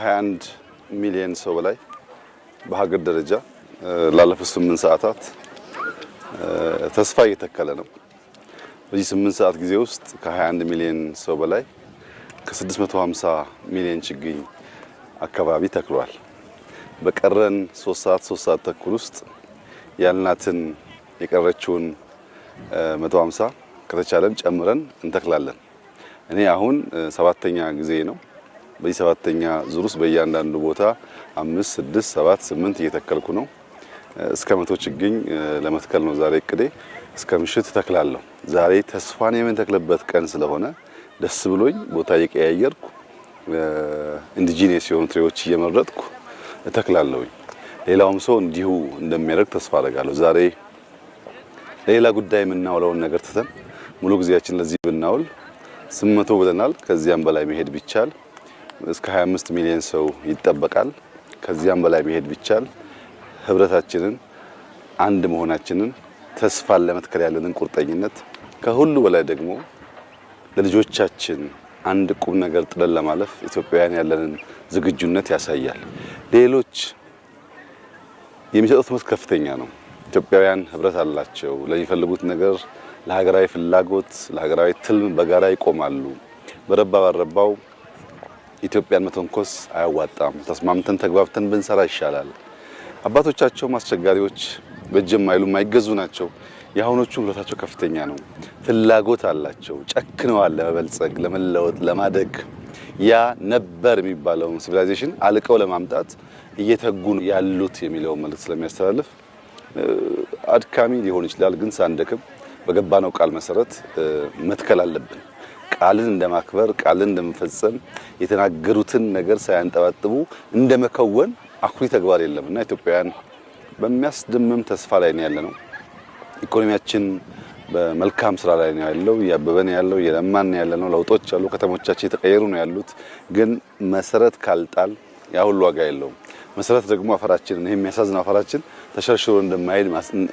ከ21 ሚሊዮን ሰው በላይ በሀገር ደረጃ ላለፉት 8 ሰዓታት ተስፋ እየተከለ ነው። በዚህ 8 ሰዓት ጊዜ ውስጥ ከ21 ሚሊዮን ሰው በላይ ከ650 ሚሊዮን ችግኝ አካባቢ ተክሏል። በቀረን 3 ሰዓት ተኩል ውስጥ ያልናትን የቀረችውን 150 ከተቻለን ጨምረን እንተክላለን። እኔ አሁን 7ኛ ጊዜ ነው። በዚህ 7ኛ ዙር ውስጥ በእያንዳንዱ ቦታ 5፣ 6፣ 7፣ 8 እየተከልኩ ነው። እስከ 100 ችግኝ ለመትከል ነው ዛሬ እቅዴ። እስከ ምሽት ተክላለሁ። ዛሬ ተስፋን የምንተክልበት ቀን ስለሆነ ደስ ብሎኝ ቦታ እየቀያየርኩ ኢንዲጂነስ የሆኑ ትሬዎች እየመረጥኩ እተክላለሁ። ሌላውም ሰው እንዲሁ እንደሚያደርግ ተስፋ አደርጋለሁ። ዛሬ ሌላ ጉዳይ የምናውለውን ነገር ትተን ሙሉ ጊዜያችን ለዚህ ብናውል 800 ብለናል። ከዚያም በላይ መሄድ ቢቻል እስከ 25 ሚሊዮን ሰው ይጠበቃል። ከዚያም በላይ መሄድ ቢቻል ህብረታችንን፣ አንድ መሆናችንን፣ ተስፋን ለመትከል ያለንን ቁርጠኝነት፣ ከሁሉ በላይ ደግሞ ለልጆቻችን አንድ ቁም ነገር ጥለን ለማለፍ ኢትዮጵያውያን ያለንን ዝግጁነት ያሳያል። ሌሎች የሚሰጡት ትምህርት ከፍተኛ ነው። ኢትዮጵያውያን ህብረት አላቸው። ለሚፈልጉት ነገር ለሀገራዊ ፍላጎት፣ ለሀገራዊ ትልም በጋራ ይቆማሉ። በረባ ባረባው ኢትዮጵያን መተንኮስ አያዋጣም። ተስማምተን ተግባብተን ብንሰራ ይሻላል። አባቶቻቸውም አስቸጋሪዎች በእጅም አይሉ የማይገዙ ናቸው። የአሁኖቹ ህብረታቸው ከፍተኛ ነው። ፍላጎት አላቸው። ጨክነዋል ለመበልጸግ፣ ለመለወጥ፣ ለማደግ። ያ ነበር የሚባለውን ሲቪላይዜሽን አልቀው ለማምጣት እየተጉ ያሉት የሚለው መልእክት ስለሚያስተላልፍ አድካሚ ሊሆን ይችላል፣ ግን ሳንደክም በገባነው ቃል መሰረት መትከል አለብን። ቃልን እንደማክበር፣ ቃልን እንደመፈጸም፣ የተናገሩትን ነገር ሳያንጠባጥቡ እንደመከወን አኩሪ ተግባር የለምና ኢትዮጵያውያን በሚያስደምም ተስፋ ላይ ነው ያለነው። ኢኮኖሚያችን በመልካም ስራ ላይ ነው ያለው፣ ያበበን ያለው፣ የለማን ያለነው። ለውጦች አሉ፣ ከተሞቻችን የተቀየሩ ነው ያሉት። ግን መሰረት ካልጣል ያ ሁሉ ዋጋ የለውም። መሰረት ደግሞ አፈራችንን፣ ይሄ የሚያሳዝነው አፈራችን ተሸርሽሮ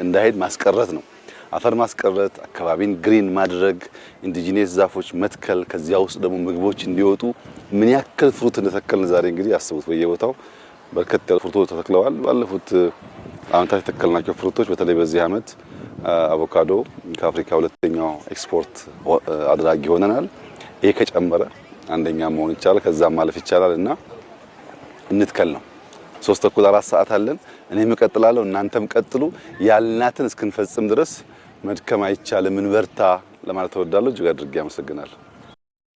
እንዳይሄድ ማስቀረት ነው። አፈር ማስቀረት፣ አካባቢን ግሪን ማድረግ፣ ኢንዲጂነስ ዛፎች መትከል፣ ከዚያ ውስጥ ደግሞ ምግቦች እንዲወጡ ምን ያክል ፍሩት እንደተከልን ዛሬ እንግዲህ አስቡት። በየቦታው በርከት ያሉ ፍሩቶች ተተክለዋል። ባለፉት አመታት የተከልናቸው ፍሩቶች በተለይ በዚህ አመት አቮካዶ ከአፍሪካ 2ኛው ኤክስፖርት አድራጊ ሆነናል። ይሄ ከጨመረ አንደኛ መሆን ይቻላል፣ ከዛም ማለፍ ይቻላል እና እንትከል ነው። 3 ተኩል 4 ሰዓት አለን። እኔም እቀጥላለሁ፣ እናንተም ቀጥሉ። ያልናትን እስክንፈጽም ድረስ መድከም አይቻልም። እንበርታ ለማለት እወዳለሁ። እጅግ አድርጌ አመሰግናለሁ።